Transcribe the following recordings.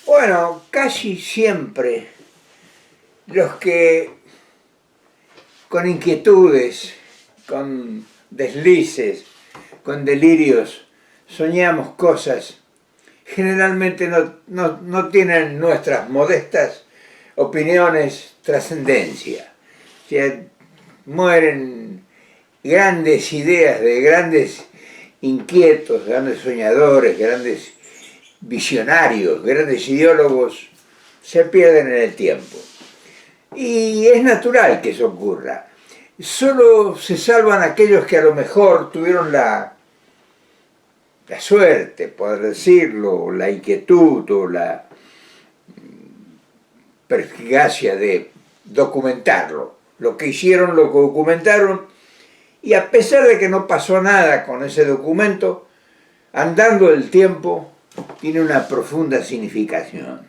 Bueno, casi siempre los que con inquietudes, con deslices, con delirios, soñamos cosas, generalmente no tienen nuestras modestas opiniones trascendencia. O sea, mueren grandes ideas de grandes inquietos, grandes soñadores, grandes visionarios, grandes ideólogos, se pierden en el tiempo. Y es natural que eso ocurra. Solo se salvan aquellos que a lo mejor tuvieron la suerte, poder decirlo, la inquietud o la perspicacia de documentarlo. Lo que hicieron, lo que documentaron, y a pesar de que no pasó nada con ese documento, andando el tiempo, tiene una profunda significación.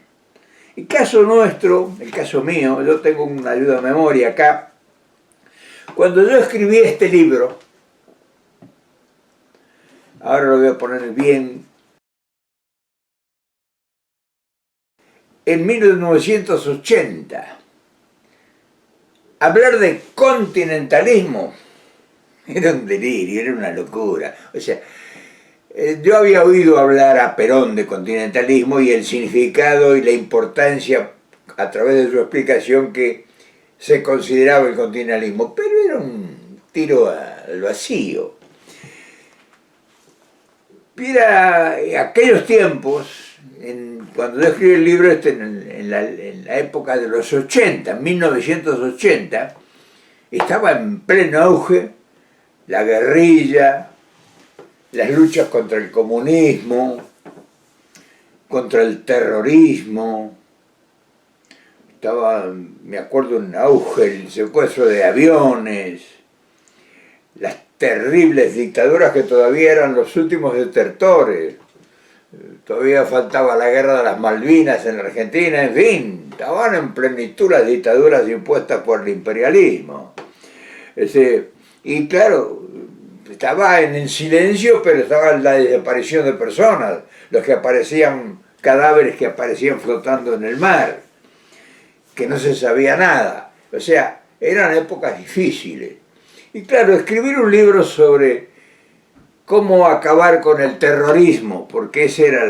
El caso nuestro, el caso mío, yo tengo una ayuda de memoria acá. Cuando yo escribí este libro, ahora lo voy a poner bien, en 1980, hablar de continentalismo era un delirio, era una locura. O sea, yo había oído hablar a Perón de continentalismo y el significado y la importancia a través de su explicación que se consideraba el continentalismo, pero era un tiro al vacío. Era aquellos tiempos, cuando yo escribí el libro en la época de los 80, 1980, estaba en pleno auge la guerrilla, las luchas contra el comunismo, contra el terrorismo. Estaba, me acuerdo, en auge el secuestro de aviones, las terribles dictaduras que todavía eran los últimos desertores. Todavía faltaba la guerra de las Malvinas en la Argentina, en fin, estaban en plenitud las dictaduras impuestas por el imperialismo. Y claro, estaba en el silencio, pero estaba la desaparición de personas, los que aparecían, cadáveres que aparecían flotando en el mar, que no se sabía nada. O sea, eran épocas difíciles. Y claro, escribir un libro sobre cómo acabar con el terrorismo, porque esa era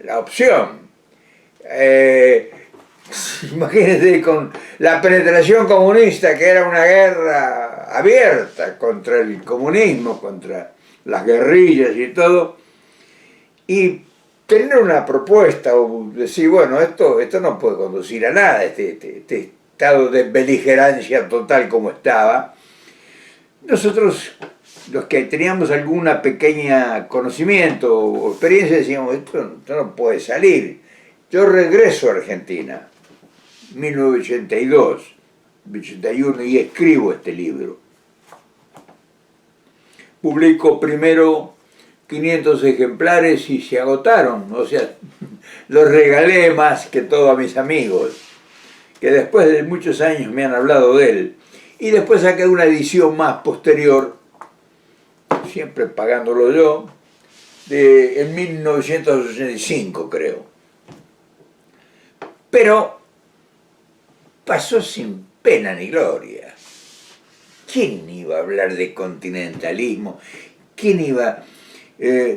la opción. Imagínense con la penetración comunista, que era una guerra abierta contra el comunismo, contra las guerrillas y todo, y tener una propuesta o decir, bueno, esto no puede conducir a nada, este estado de beligerancia total como estaba. Nosotros, los que teníamos alguna pequeña conocimiento o experiencia, decíamos, esto no puede salir. Yo regreso a Argentina, 1982, 81, y escribo este libro. Publico primero 500 ejemplares y se agotaron, o sea, los regalé más que todo a mis amigos, que después de muchos años me han hablado de él. Y después saqué una edición más posterior, siempre pagándolo yo, en 1985 creo. Pero pasó sin pena ni gloria. ¿Quién iba a hablar de continentalismo? ¿Quién iba a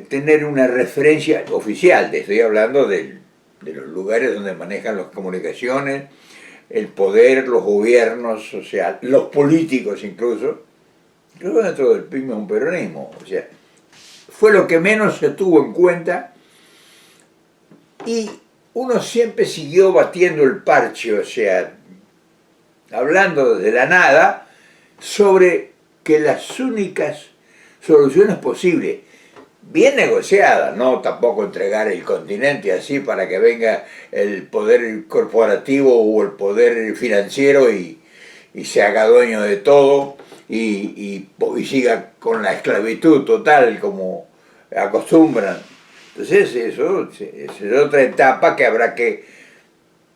tener una referencia oficial? Estoy hablando de los lugares donde manejan las comunicaciones, el poder, los gobiernos, o sea, los políticos incluso dentro del mismo peronismo. O sea, fue lo que menos se tuvo en cuenta y uno siempre siguió batiendo el parche, o sea, hablando de la nada sobre que las únicas soluciones posibles, bien negociadas, no tampoco entregar el continente así para que venga el poder corporativo o el poder financiero y se haga dueño de todo y siga con la esclavitud total como acostumbran. Entonces eso es otra etapa que habrá que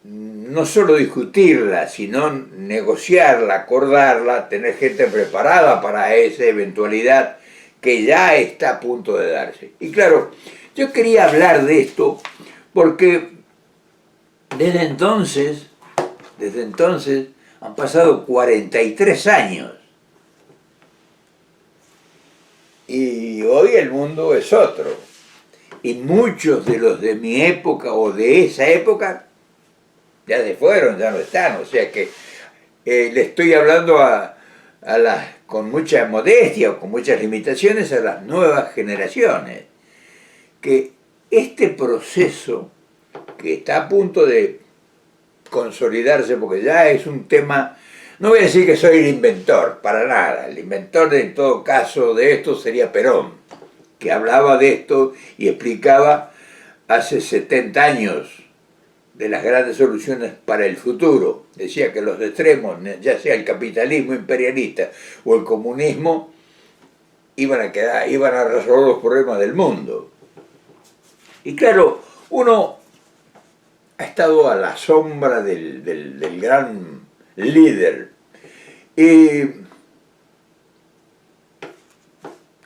no solo discutirla, sino negociarla, acordarla, tener gente preparada para esa eventualidad que ya está a punto de darse. Y claro, yo quería hablar de esto porque desde entonces han pasado 43 años y hoy el mundo es otro. Y muchos de los de mi época o de esa época ya se fueron, ya no están. O sea que le estoy hablando con mucha modestia o con muchas limitaciones a las nuevas generaciones. Que este proceso que está a punto de consolidarse, porque ya es un tema, no voy a decir que soy el inventor, para nada. El inventor en todo caso de esto sería Perón, que hablaba de esto y explicaba hace 70 años de las grandes soluciones para el futuro. Decía que los extremos, ya sea el capitalismo imperialista o el comunismo, iban a resolver los problemas del mundo. Y claro, uno ha estado a la sombra del gran líder. Y,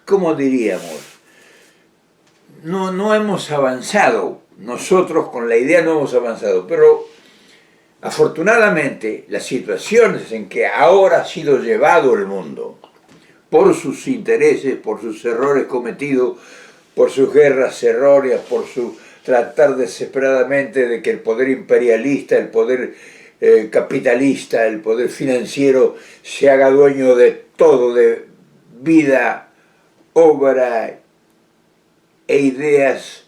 ¿cómo diríamos? No hemos avanzado. Nosotros con la idea no hemos avanzado, pero afortunadamente las situaciones en que ahora ha sido llevado el mundo, por sus intereses, por sus errores cometidos, por sus guerras erróneas, por su tratar desesperadamente de que el poder imperialista, el poder capitalista, el poder financiero se haga dueño de todo, de vida, obra e ideas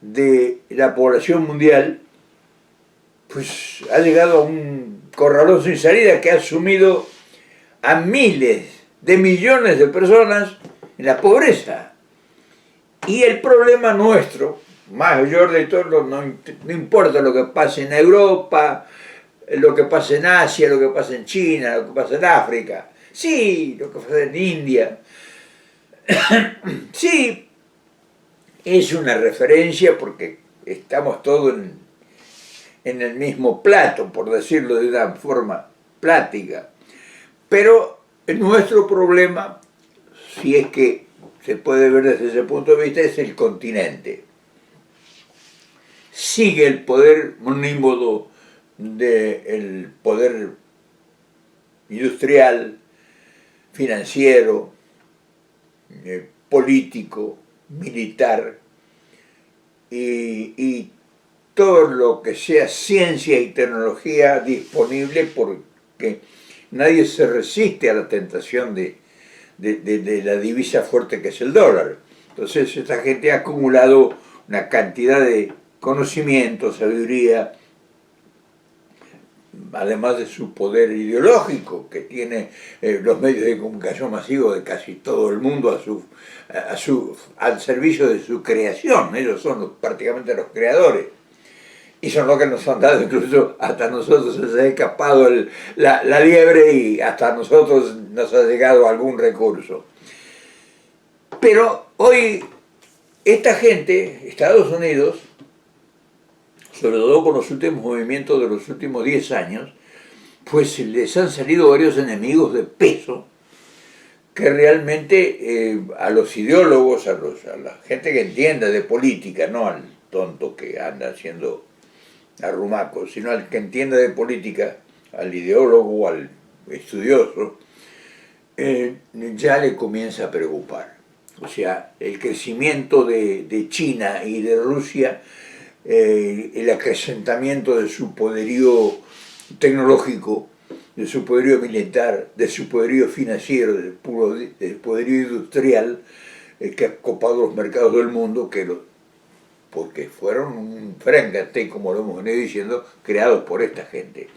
de la población mundial, pues ha llegado a un corralón sin salida que ha sumido a miles de millones de personas en la pobreza. Y el problema nuestro, mayor de todo, no importa lo que pase en Europa, lo que pasa en Asia, lo que pasa en China, lo que pasa en África, sí, lo que pasa en India, sí, es una referencia porque estamos todos en el mismo plato, por decirlo de una forma plática, pero nuestro problema, si es que se puede ver desde ese punto de vista, es el continente. Sigue el poder monímodo del poder industrial, financiero, político, militar, y todo lo que sea ciencia y tecnología disponible, porque nadie se resiste a la tentación de la divisa fuerte que es el dólar. Entonces esta gente ha acumulado una cantidad de conocimiento, sabiduría, además de su poder ideológico que tiene los medios de comunicación masivos de casi todo el mundo al servicio de su creación. Ellos son prácticamente los creadores. Y son los que nos han dado, incluso hasta nosotros se ha escapado la liebre y hasta nosotros nos ha llegado algún recurso. Pero hoy esta gente, Estados Unidos, sobre todo con los últimos movimientos de los últimos 10 años, pues les han salido varios enemigos de peso que realmente a los ideólogos, a la gente que entienda de política, no al tonto que anda haciendo arrumaco, sino al que entienda de política, al ideólogo, al estudioso, ya le comienza a preocupar. O sea, el crecimiento de China y de Rusia, el acrecentamiento de su poderío tecnológico, de su poderío militar, de su poderío financiero, del poderío industrial, que ha copado los mercados del mundo, porque fueron un frengate, como lo hemos venido diciendo, creados por esta gente.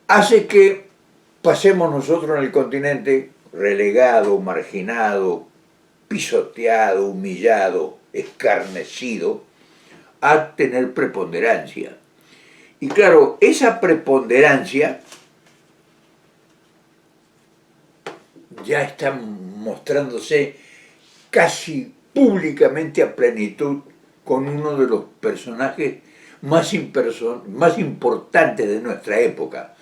Hace que pasemos nosotros en el continente relegado, marginado, pisoteado, humillado, escarnecido, a tener preponderancia. Y claro, esa preponderancia ya está mostrándose casi públicamente a plenitud con uno de los personajes más importantes de nuestra época.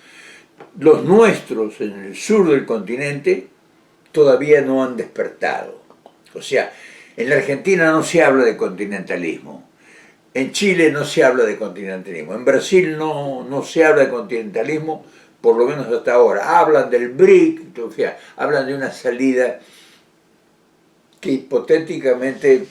Los nuestros en el sur del continente todavía no han despertado. O sea, en la Argentina no se habla de continentalismo. En Chile no se habla de continentalismo, en Brasil no se habla de continentalismo, por lo menos hasta ahora. Hablan del BRIC, o sea, hablan de una salida que hipotéticamente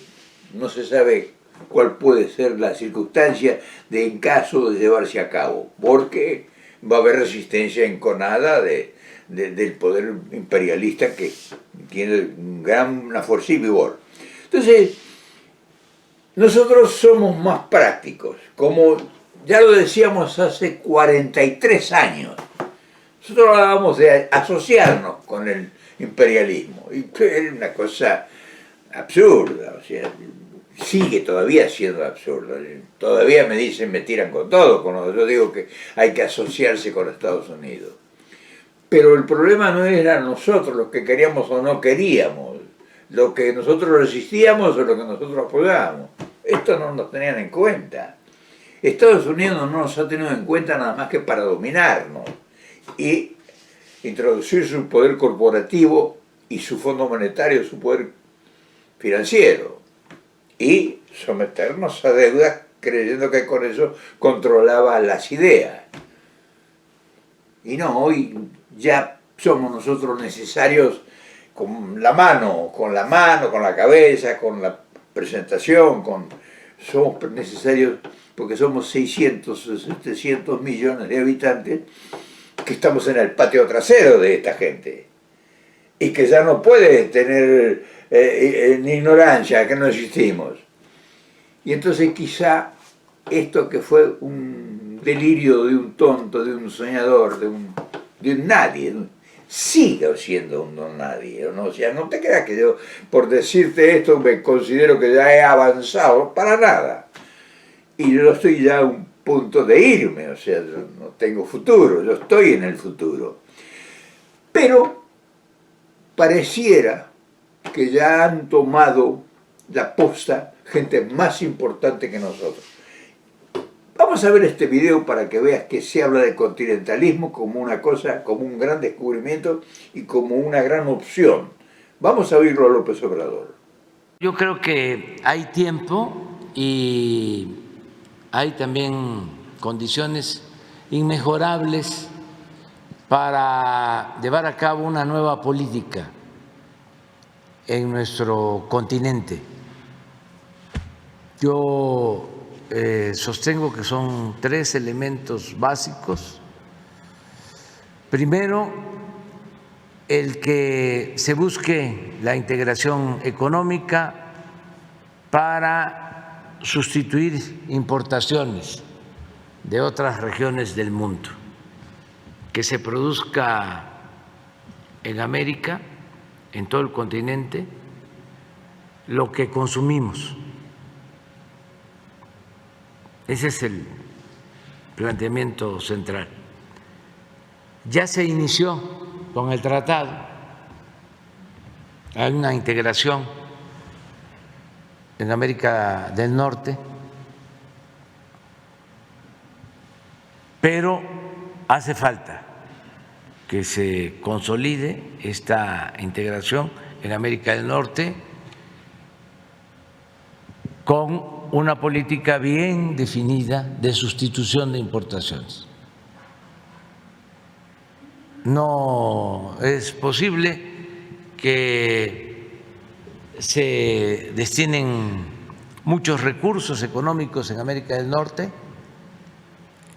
no se sabe cuál puede ser la circunstancia de en caso de llevarse a cabo, porque va a haber resistencia enconada del poder imperialista que tiene una fuerza y vigor. Entonces, nosotros somos más prácticos, como ya lo decíamos hace 43 años. Nosotros hablábamos de asociarnos con el imperialismo, y era una cosa absurda, o sea, sigue todavía siendo absurdo. Todavía me dicen, me tiran con todo, cuando yo digo que hay que asociarse con Estados Unidos. Pero el problema no era nosotros los que queríamos o no queríamos, lo que nosotros resistíamos o lo que nosotros apoyábamos. Esto no nos tenían en cuenta. Estados Unidos no nos ha tenido en cuenta nada más que para dominarnos y introducir su poder corporativo y su fondo monetario, su poder financiero, y someternos a deudas creyendo que con eso controlaba las ideas. Y no, hoy ya somos nosotros necesarios con la mano, con la cabeza, con la presentación, somos necesarios porque somos 600 o 700 millones de habitantes que estamos en el patio trasero de esta gente y que ya no puede tener en ignorancia que no existimos. Y entonces quizá esto que fue un delirio de un tonto, de un soñador, de un nadie, siga siendo un don nadie, ¿no? O sea, no te creas que yo por decirte esto me considero que ya he avanzado, para nada. Y yo estoy ya a un punto de irme, o sea, yo no tengo futuro, yo estoy en el futuro. Pero pareciera que ya han tomado la posta gente más importante que nosotros. Vamos a ver este video para que veas que se habla de continentalismo como una cosa, como un gran descubrimiento y como una gran opción. Vamos a oírlo a López Obrador. Yo creo que hay tiempo y hay también condiciones inmejorables para llevar a cabo una nueva política en nuestro continente. Yo sostengo que son 3 elementos básicos. Primero, el que se busque la integración económica para sustituir importaciones de otras regiones del mundo, que se produzca en América, en todo el continente, lo que consumimos. Ese es el planteamiento central. Ya se inició con el tratado, hay una integración en América del Norte, pero hace falta que se consolide esta integración en América del Norte con una política bien definida de sustitución de importaciones. No es posible que se destinen muchos recursos económicos en América del Norte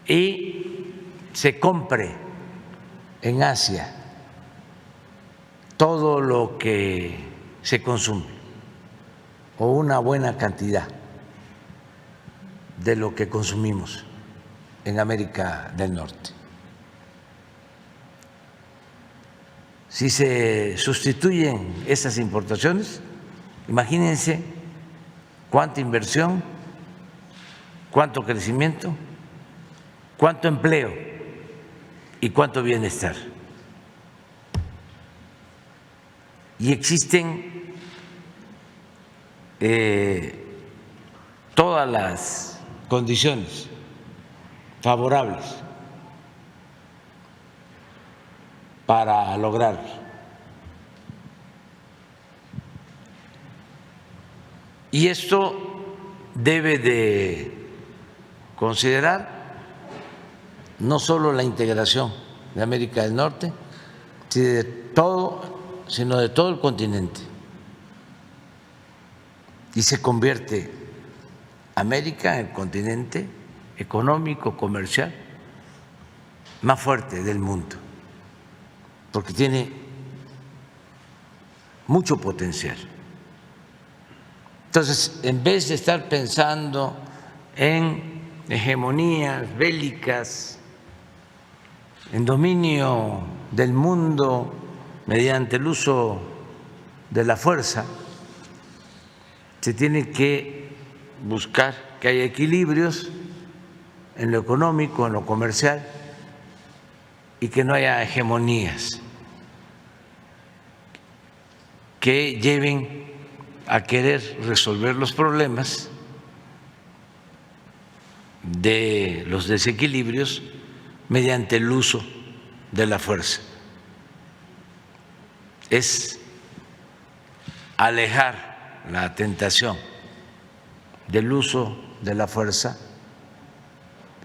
y se compre en Asia todo lo que se consume o una buena cantidad de lo que consumimos en América del Norte. Si se sustituyen esas importaciones, imagínense cuánta inversión, cuánto crecimiento, cuánto empleo y cuánto bienestar. Y existen todas las condiciones favorables para lograrlo. Y esto debe de considerar no solo la integración de América del Norte, sino de todo el continente. Y se convierte América en el continente económico, comercial más fuerte del mundo, porque tiene mucho potencial. Entonces, en vez de estar pensando en hegemonías bélicas, en dominio del mundo mediante el uso de la fuerza, se tiene que buscar que haya equilibrios en lo económico, en lo comercial, y que no haya hegemonías que lleven a querer resolver los problemas de los desequilibrios mediante el uso de la fuerza. Es alejar la tentación del uso de la fuerza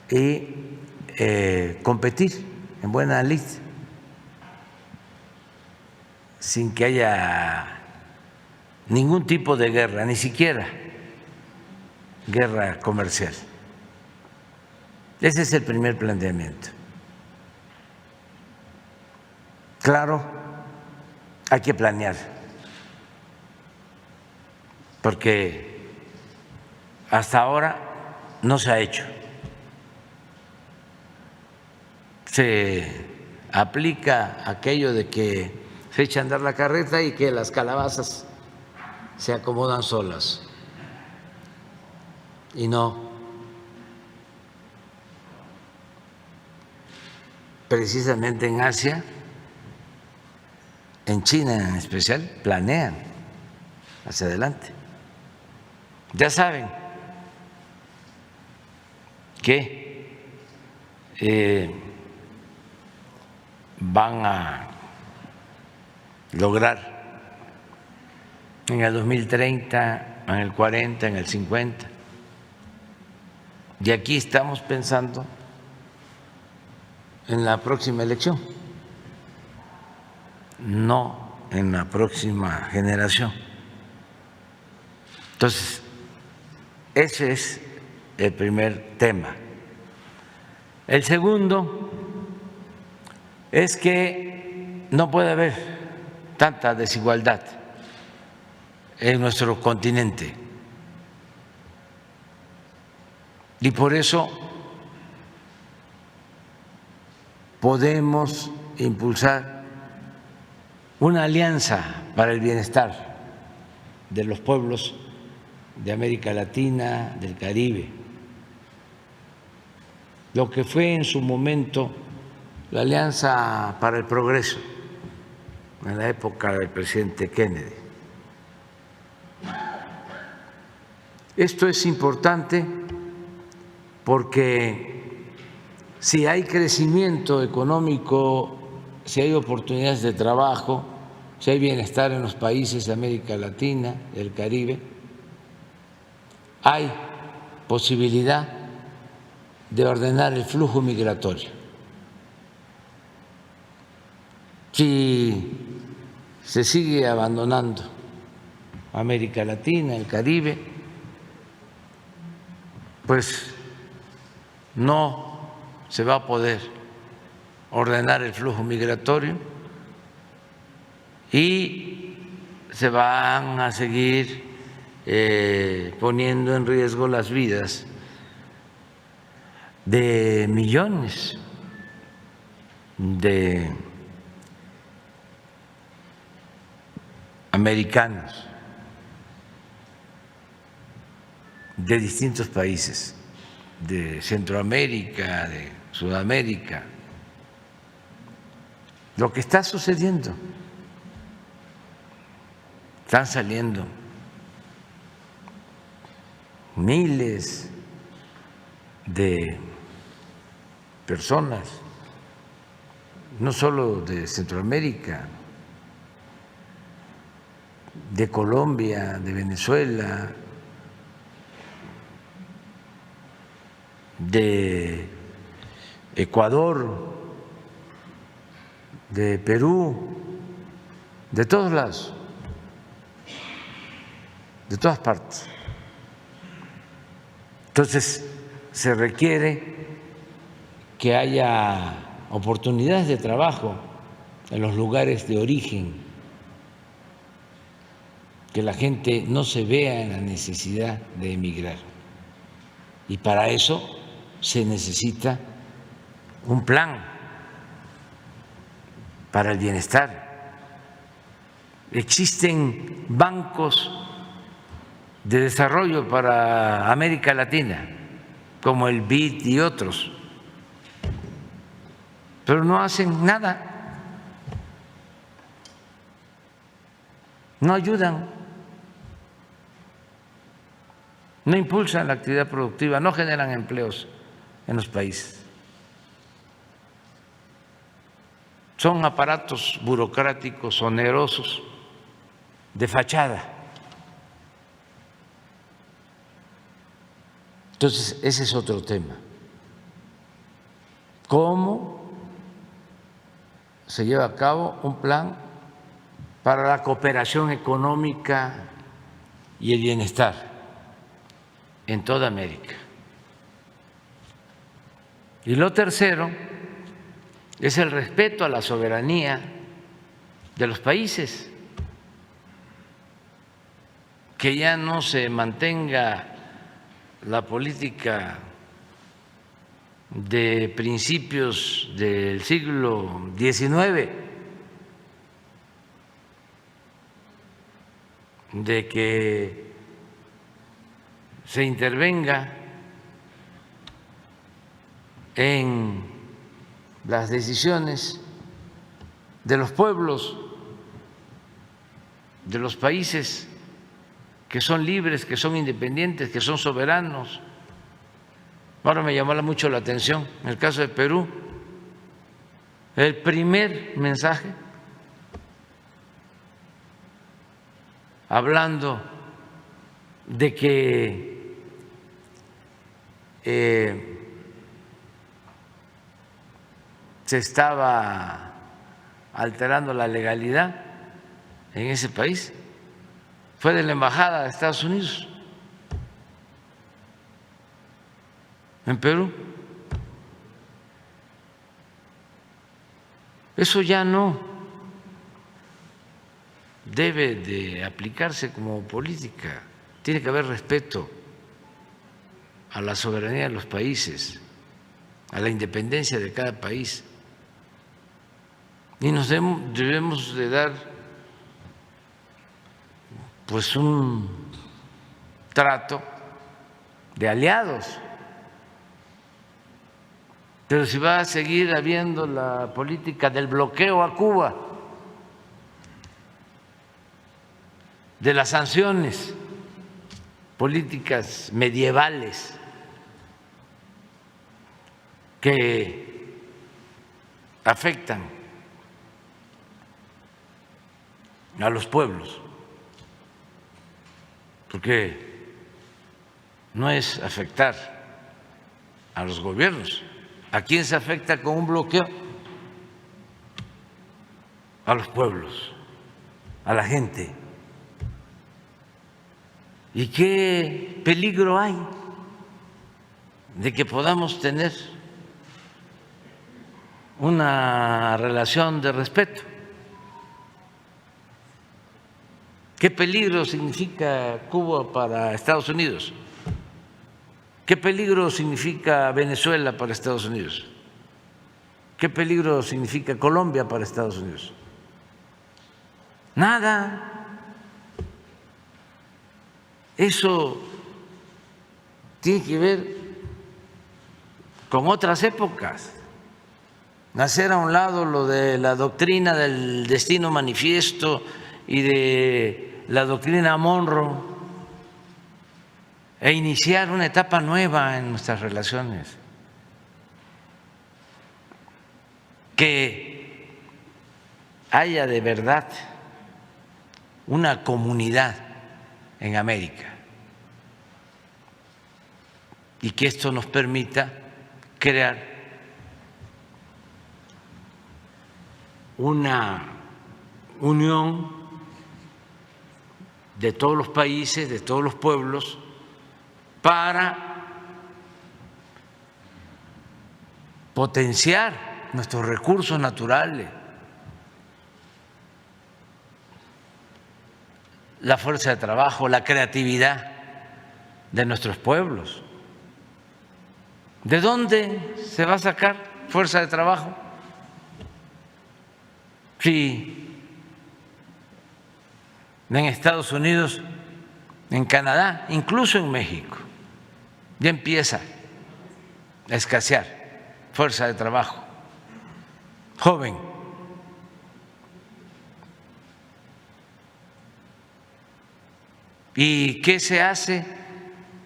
y competir en buena lid sin que haya ningún tipo de guerra, ni siquiera guerra comercial. Ese es el primer planteamiento. Claro, hay que planear, porque hasta ahora no se ha hecho. Se aplica aquello de que se echa a andar la carreta y que las calabazas se acomodan solas, y no. Precisamente en Asia, en China en especial, planean hacia adelante. Ya saben que van a lograr en el 2030, en el 40, en el 50. Y aquí estamos pensando en la próxima elección, no en la próxima generación. Entonces, ese es el primer tema. El segundo es que no puede haber tanta desigualdad en nuestro continente. Y por eso podemos impulsar una alianza para el bienestar de los pueblos de América Latina, del Caribe, lo que fue en su momento la Alianza para el Progreso en la época del presidente Kennedy. Esto es importante porque si hay crecimiento económico, si hay oportunidades de trabajo, si hay bienestar en los países de América Latina, del Caribe, hay posibilidad de ordenar el flujo migratorio. Si se sigue abandonando América Latina, el Caribe, pues no se va a poder ordenar el flujo migratorio y se van a seguir poniendo en riesgo las vidas de millones de americanos de distintos países, de Centroamérica, de Sudamérica. Lo que está sucediendo, están saliendo miles de personas, no solo de Centroamérica, de Colombia, de Venezuela, de Ecuador, de Perú, de todos lados, de todas partes. Entonces, se requiere que haya oportunidades de trabajo en los lugares de origen, que la gente no se vea en la necesidad de emigrar. Y para eso se necesita un plan para el bienestar. Existen bancos de desarrollo para América Latina, como el BID y otros, pero no hacen nada, no ayudan, no impulsan la actividad productiva, no generan empleos en los países. Son aparatos burocráticos onerosos de fachada. Entonces, ese es otro tema. ¿Cómo se lleva a cabo un plan para la cooperación económica y el bienestar en toda América? Y lo tercero es el respeto a la soberanía de los países, que ya no se mantenga la política de principios del siglo XIX, de que se intervenga en las decisiones de los pueblos, de los países que son libres, que son independientes, que son soberanos. Ahora me llamó mucho la atención, en el caso de Perú, el primer mensaje hablando de que se estaba alterando la legalidad en ese país, fue de la Embajada de Estados Unidos en Perú. Eso ya no debe de aplicarse como política. Tiene que haber respeto a la soberanía de los países, a la independencia de cada país. Y nos debemos de dar pues un trato de aliados. Pero si va a seguir habiendo la política del bloqueo a Cuba, de las sanciones políticas medievales que afectan a los pueblos, porque no es afectar a los gobiernos. ¿A quién se afecta con un bloqueo? A los pueblos, a la gente. ¿Y qué peligro hay de que podamos tener una relación de respeto? ¿Qué peligro significa Cuba para Estados Unidos? ¿Qué peligro significa Venezuela para Estados Unidos? ¿Qué peligro significa Colombia para Estados Unidos? Nada. Eso tiene que ver con otras épocas. Hacer a un lado lo de la doctrina del destino manifiesto y de la doctrina Monroe e iniciar una etapa nueva en nuestras relaciones, que haya de verdad una comunidad en América, y que esto nos permita crear una unión de todos los países, de todos los pueblos, para potenciar nuestros recursos naturales, la fuerza de trabajo, la creatividad de nuestros pueblos. ¿De dónde se va a sacar fuerza de trabajo? Si en Estados Unidos, en Canadá, incluso en México, ya empieza a escasear fuerza de trabajo joven. ¿Y qué se hace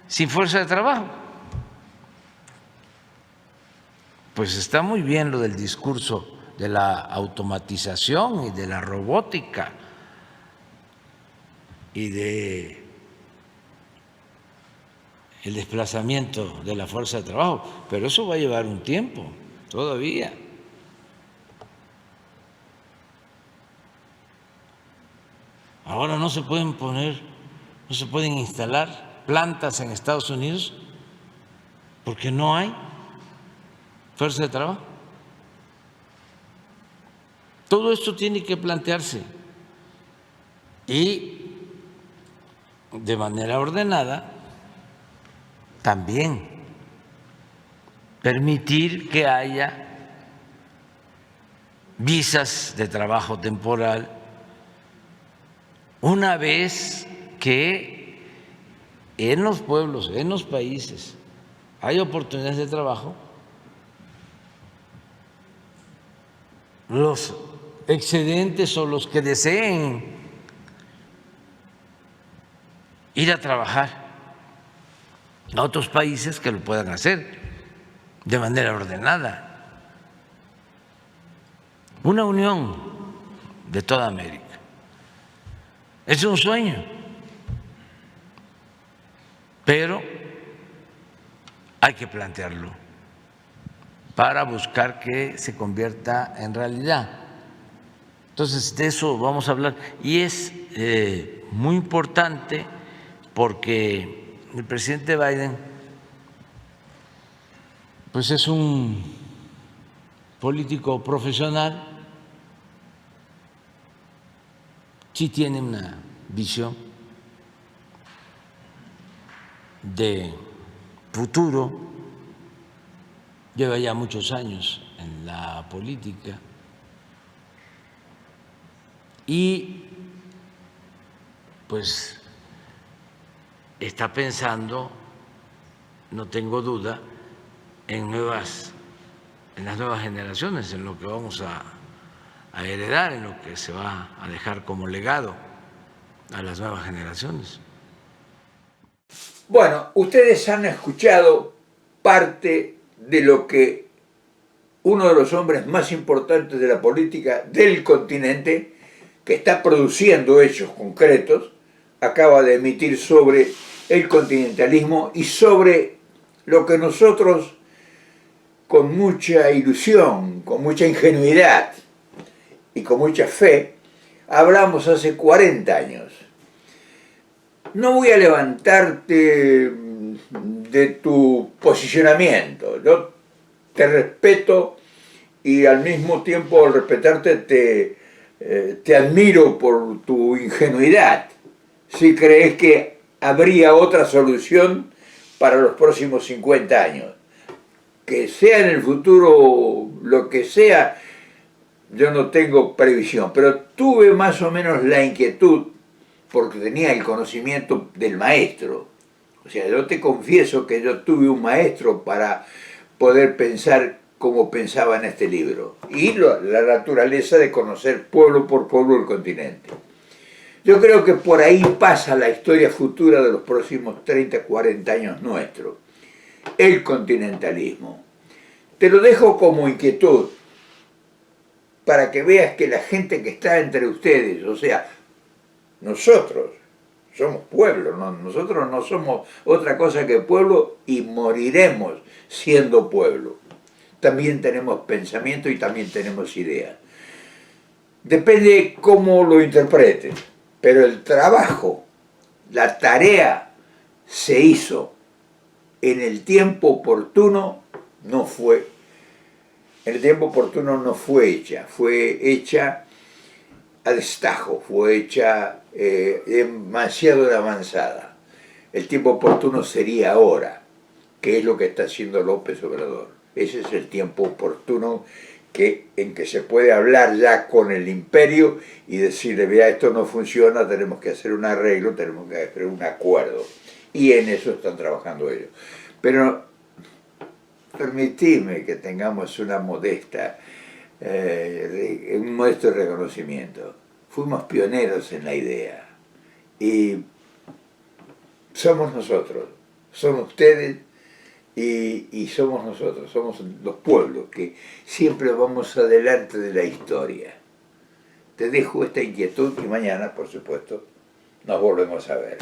sin fuerza de trabajo? Pues está muy bien lo del discurso de la automatización y de la robótica y de el desplazamiento de la fuerza de trabajo, pero eso va a llevar un tiempo todavía. Ahora no se pueden instalar plantas en Estados Unidos porque no hay fuerza de trabajo. Todo esto tiene que plantearse y de manera ordenada también permitir que haya visas de trabajo temporal una vez que en los pueblos, en los países, hay oportunidades de trabajo. Los excedentes o los que deseen ir a trabajar a otros países que lo puedan hacer de manera ordenada. Una unión de toda América. Es un sueño, pero hay que plantearlo para buscar que se convierta en realidad. Entonces, de eso vamos a hablar. Y es muy importante porque el presidente Biden pues es un político profesional, sí tiene una visión de futuro, lleva ya muchos años en la política y pues está pensando, no tengo duda, en las nuevas generaciones, en lo que vamos a heredar, en lo que se va a dejar como legado a las nuevas generaciones. Bueno, ustedes han escuchado parte de lo que uno de los hombres más importantes de la política del continente, que está produciendo hechos concretos, acaba de emitir sobre el continentalismo y sobre lo que nosotros, con mucha ilusión, con mucha ingenuidad y con mucha fe, hablamos hace 40 años. No voy a levantarte de tu posicionamiento. Yo te respeto y al mismo tiempo al respetarte te admiro por tu ingenuidad. Si crees que habría otra solución para los próximos 50 años. Que sea en el futuro lo que sea, yo no tengo previsión, pero tuve más o menos la inquietud porque tenía el conocimiento del maestro. O sea, yo te confieso que yo tuve un maestro para poder pensar como pensaba en este libro. Y la naturaleza de conocer pueblo por pueblo el continente. Yo creo que por ahí pasa la historia futura de los próximos 30, 40 años nuestros. El continentalismo. Te lo dejo como inquietud para que veas que la gente que está entre ustedes, o sea, nosotros, somos pueblo, ¿no? Nosotros no somos otra cosa que pueblo y moriremos siendo pueblo. También tenemos pensamiento y también tenemos ideas. Depende cómo lo interpretes, pero el trabajo, la tarea se hizo en el tiempo oportuno, no fue, en el tiempo oportuno no fue hecha a destajo, fue hecha demasiado avanzada. El tiempo oportuno sería ahora, que es lo que está haciendo López Obrador. Ese es el tiempo oportuno en que se puede hablar ya con el imperio y decirle, vea, esto no funciona, tenemos que hacer un arreglo, tenemos que hacer un acuerdo. Y en eso están trabajando ellos. Pero permitidme que tengamos una modesta, un modesto reconocimiento. Fuimos pioneros en la idea y somos nosotros, son ustedes y somos nosotros, somos los pueblos que siempre vamos adelante de la historia. Te dejo esta inquietud y mañana, por supuesto, nos volvemos a ver.